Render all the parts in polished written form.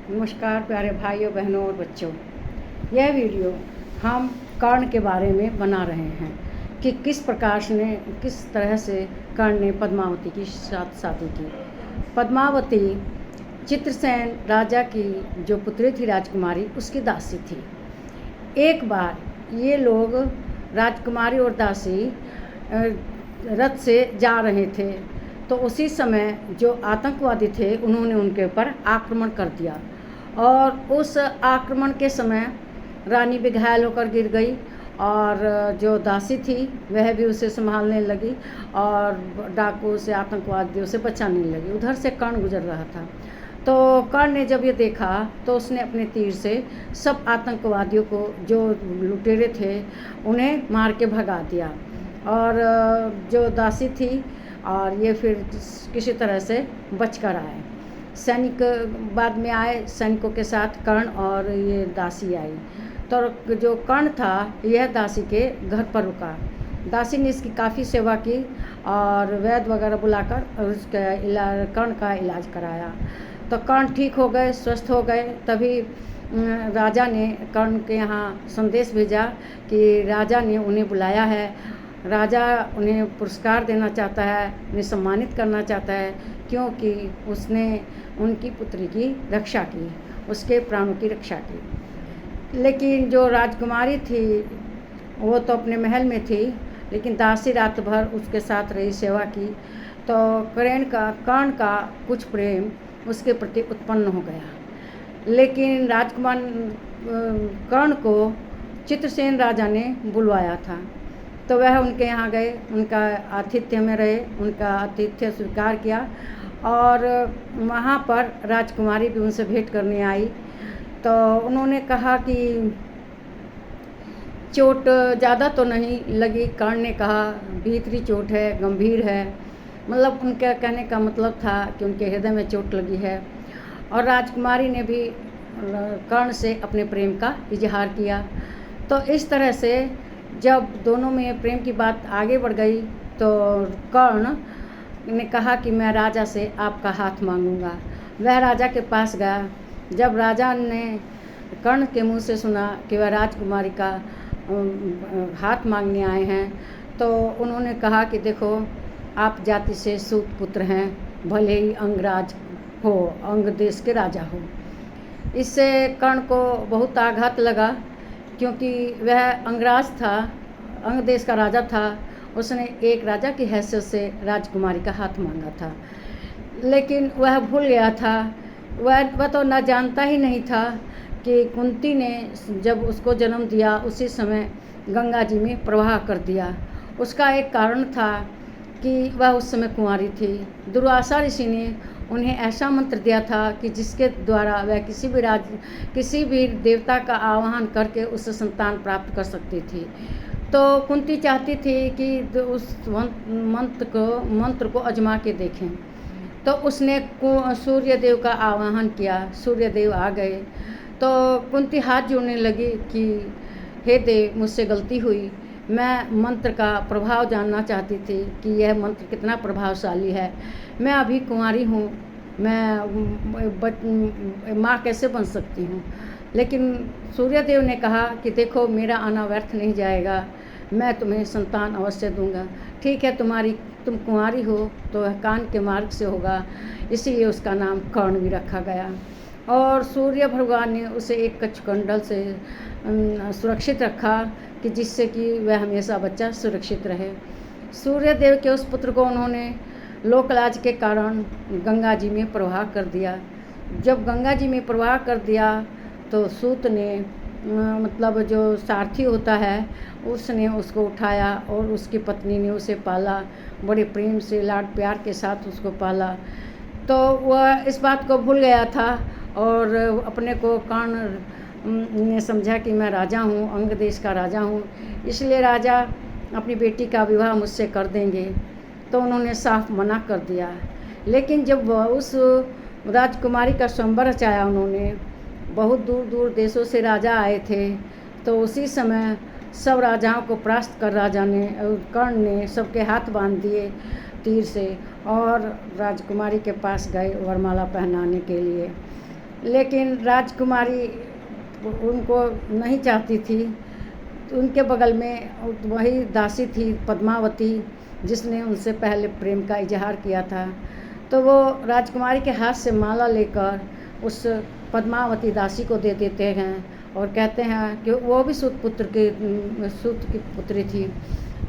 नमस्कार प्यारे भाइयों बहनों और बच्चों। यह वीडियो हम कर्ण के बारे में बना रहे हैं कि किस तरह से कर्ण ने पद्मावती के साथ शादी की। पद्मावती चित्रसेन राजा की जो पुत्री थी राजकुमारी, उसकी दासी थी। एक बार ये लोग राजकुमारी और दासी रथ से जा रहे थे, तो उसी समय जो आतंकवादी थे उन्होंने उनके ऊपर आक्रमण कर दिया और उस आक्रमण के समय रानी भी घायल होकर गिर गई और जो दासी थी वह भी उसे संभालने लगी और डाकू से, आतंकवादियों से बचाने लगी। उधर से कर्ण गुजर रहा था, तो कर्ण ने जब ये देखा तो उसने अपने तीर से सब आतंकवादियों को, जो लुटेरे थे, उन्हें मार के भगा दिया और जो दासी थी और ये फिर किसी तरह से बच कर आए। सैनिक बाद में आए, सैनिकों के साथ कर्ण और ये दासी आई। तो जो कर्ण था यह दासी के घर पर रुका। दासी ने इसकी काफ़ी सेवा की और वैद्य वगैरह बुलाकर उसका कर्ण का इलाज कराया। तो कर्ण ठीक हो गए, स्वस्थ हो गए। तभी राजा ने कर्ण के यहाँ संदेश भेजा कि राजा ने उन्हें बुलाया है, राजा उन्हें पुरस्कार देना चाहता है, उन्हें सम्मानित करना चाहता है, क्योंकि उसने उनकी पुत्री की रक्षा की, उसके प्राणों की रक्षा की। लेकिन जो राजकुमारी थी वो तो अपने महल में थी, लेकिन दासी रात भर उसके साथ रही, सेवा की। तो कर्ण का कुछ प्रेम उसके प्रति उत्पन्न हो गया। लेकिन राजकुमार कर्ण को चित्रसेन राजा ने बुलवाया था, तो वह उनके यहाँ गए, उनका आतिथ्य में रहे, उनका आतिथ्य स्वीकार किया और वहाँ पर राजकुमारी भी उनसे भेंट करने आई। तो उन्होंने कहा कि चोट ज़्यादा तो नहीं लगी। कर्ण ने कहा भीतरी चोट है, गंभीर है। मतलब उनका कहने का मतलब था कि उनके हृदय में चोट लगी है। और राजकुमारी ने भी कर्ण से अपने प्रेम का इजहार किया। तो इस तरह से जब दोनों में प्रेम की बात आगे बढ़ गई तो कर्ण ने कहा कि मैं राजा से आपका हाथ मांगूंगा। वह राजा के पास गया। जब राजा ने कर्ण के मुंह से सुना कि वह राजकुमारी का हाथ मांगने आए हैं, तो उन्होंने कहा कि देखो, आप जाति से सूत पुत्र हैं, भले ही अंगराज हो, अंग देश के राजा हो। इससे कर्ण को बहुत आघात लगा, क्योंकि वह अंगराज था, अंग देश का राजा था। उसने एक राजा की हैसियत से राजकुमारी का हाथ मांगा था, लेकिन वह भूल गया था। वह तो न जानता ही नहीं था कि कुंती ने जब उसको जन्म दिया उसी समय गंगा जी में प्रवाह कर दिया। उसका एक कारण था कि वह उस समय कुंवारी थी। दुर्वासा ऋषि ने उन्हें ऐसा मंत्र दिया था कि जिसके द्वारा वह किसी भी देवता का आवाहन करके उससे संतान प्राप्त कर सकती थी। तो कुंती चाहती थी कि उस मंत्र को आजमा के देखें। तो उसने सूर्य देव का आवाहन किया। सूर्य देव आ गए। तो कुंती हाथ जोड़ने लगी कि हे देव, मुझसे गलती हुई। मैं मंत्र का प्रभाव जानना चाहती थी कि यह मंत्र कितना प्रभावशाली है। मैं अभी कुंवारी हूँ, मैं माँ कैसे बन सकती हूँ। लेकिन सूर्यदेव ने कहा कि देखो, मेरा आना व्यर्थ नहीं जाएगा, मैं तुम्हें संतान अवश्य दूंगा। ठीक है, तुम कुंवारी हो तो वह कान के मार्ग से होगा, इसीलिए उसका नाम कर्ण भी रखा गया। और सूर्य भगवान ने उसे एक कच्छकुंडल से सुरक्षित रखा कि जिससे कि वह हमेशा बच्चा सुरक्षित रहे। सूर्यदेव के उस पुत्र को उन्होंने लोकलाज के कारण गंगा जी में प्रवाह कर दिया। जब गंगा जी में प्रवाह कर दिया तो सूत ने, मतलब जो सारथी होता है, उसने उसको उठाया और उसकी पत्नी ने उसे पाला, बड़े प्रेम से, लाड प्यार के साथ उसको पाला। तो वह इस बात को भूल गया था और अपने को कर्ण ने समझा कि मैं राजा हूँ, अंग देश का राजा हूँ, इसलिए राजा अपनी बेटी का विवाह मुझसे कर देंगे। तो उन्होंने साफ मना कर दिया। लेकिन जब उस राजकुमारी का स्वयंवर रचाया उन्होंने, बहुत दूर दूर देशों से राजा आए थे, तो उसी समय सब राजाओं को परास्त कर कर्ण ने सबके हाथ बांध दिए तीर से और राजकुमारी के पास गए वरमाला पहनाने के लिए। लेकिन राजकुमारी उनको नहीं चाहती थी। तो उनके बगल में वही दासी थी पद्मावती, जिसने उनसे पहले प्रेम का इजहार किया था। तो वो राजकुमारी के हाथ से माला लेकर उस पद्मावती दासी को दे देते हैं और कहते हैं कि वो भी सूत की पुत्री थी,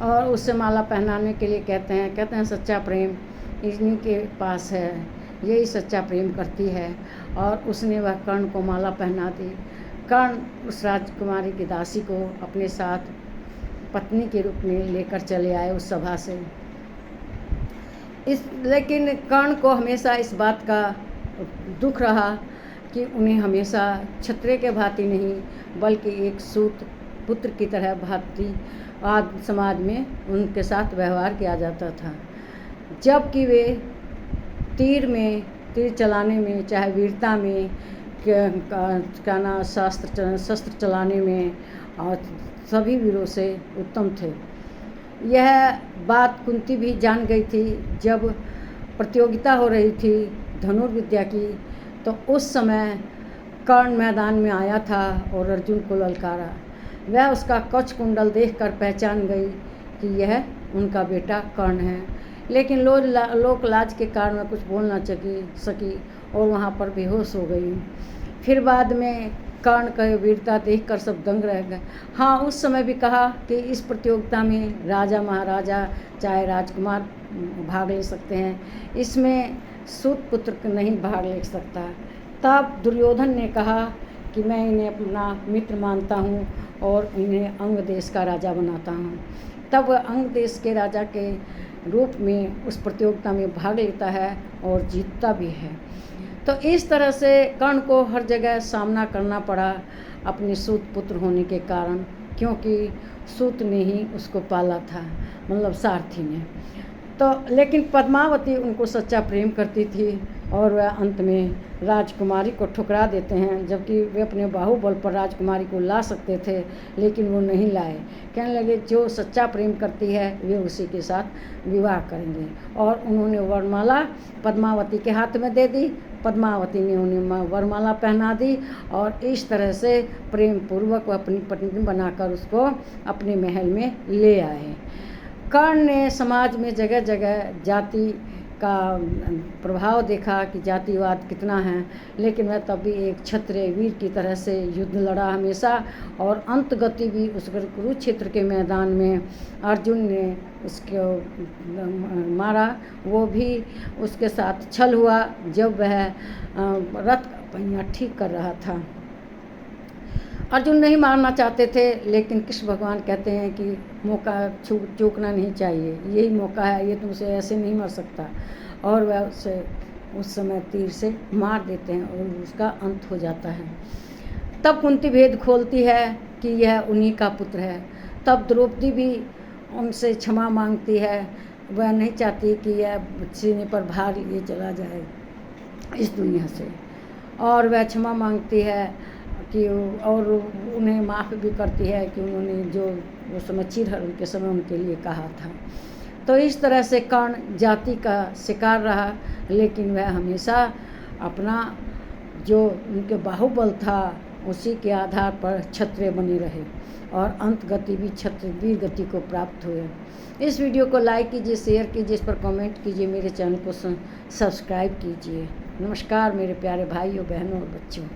और उससे माला पहनाने के लिए कहते हैं सच्चा प्रेम इन्हीं के पास है, यही सच्चा प्रेम करती है। और उसने वह कर्ण को माला पहना दी। कर्ण उस राजकुमारी की दासी को अपने साथ पत्नी के रूप में लेकर चले आए उस सभा से। लेकिन कर्ण को हमेशा इस बात का दुख रहा कि उन्हें हमेशा क्षत्रिय के भांति नहीं बल्कि एक सूत पुत्र की तरह भांति आज समाज में उनके साथ व्यवहार किया जाता था। जबकि वे तीर चलाने में, चाहे वीरता में, शस्त्र चलाने में और सभी वीरों से उत्तम थे। यह बात कुंती भी जान गई थी। जब प्रतियोगिता हो रही थी धनुर्विद्या की, तो उस समय कर्ण मैदान में आया था और अर्जुन को ललकारा। वह उसका कवच कुंडल देखकर पहचान गई कि यह उनका बेटा कर्ण है, लेकिन लोक लाज के कारण वह कुछ बोल ना सकी और वहाँ पर बेहोश हो गई। फिर बाद में कर्ण का वीरता देखकर सब दंग रह गए। हाँ, उस समय भी कहा कि इस प्रतियोगिता में राजा महाराजा चाहे राजकुमार भाग ले सकते हैं, इसमें सूत पुत्र नहीं भाग ले सकता। तब दुर्योधन ने कहा कि मैं इन्हें अपना मित्र मानता हूँ और इन्हें अंग देश का राजा बनाता हूँ। तब वह अंग देश के राजा के रूप में उस प्रतियोगिता में भाग लेता है और जीतता भी है। तो इस तरह से कर्ण को हर जगह सामना करना पड़ा अपने सूत पुत्र होने के कारण, क्योंकि सूत ने ही उसको पाला था, मतलब सारथी ने। तो लेकिन पद्मावती उनको सच्चा प्रेम करती थी और वह अंत में राजकुमारी को ठुकरा देते हैं, जबकि वे अपने बाहुबल पर राजकुमारी को ला सकते थे, लेकिन वो नहीं लाए। कहने लगे जो सच्चा प्रेम करती है वे उसी के साथ विवाह करेंगे, और उन्होंने वरमाला पद्मावती के हाथ में दे दी। पद्मावती ने उन्हें वरमाला पहना दी और इस तरह से प्रेम पूर्वक अपनी पत्नी बनाकर उसको अपने महल में ले आए। कर्ण ने समाज में जगह जगह जाति का प्रभाव देखा कि जातिवाद कितना है, लेकिन वह तब भी एक क्षत्रिय वीर की तरह से युद्ध लड़ा हमेशा, और अंत गति भी उस कुरुक्षेत्र के मैदान में अर्जुन ने उसको मारा। वो भी उसके साथ छल हुआ जब वह रथ का पहिया ठीक कर रहा था। अर्जुन नहीं मारना चाहते थे, लेकिन कृष्ण भगवान कहते हैं कि मौका चूकना नहीं चाहिए, यही मौका है, ये तुमसे ऐसे नहीं मर सकता। और वह उसे उस समय तीर से मार देते हैं और उसका अंत हो जाता है। तब कुंती भेद खोलती है कि यह उन्हीं का पुत्र है। तब द्रौपदी भी उनसे क्षमा मांगती है। वह नहीं चाहती कि यह सीने पर भार लिए चला जाए इस दुनिया से, और वह क्षमा मांगती है कि और उन्हें माफ़ भी करती है कि उन्होंने जो वो समय चिरहरण के समय उनके लिए कहा था। तो इस तरह से कर्ण जाति का शिकार रहा, लेकिन वह हमेशा अपना जो उनके बाहुबल था उसी के आधार पर क्षत्रिय बने रहे, और अंत गति भी क्षत्रिय वीर गति को प्राप्त हुए। इस वीडियो को लाइक कीजिए, शेयर कीजिए, इस पर कमेंट कीजिए, मेरे चैनल को सब्सक्राइब कीजिए। नमस्कार मेरे प्यारे भाइयों, बहनों और बच्चों।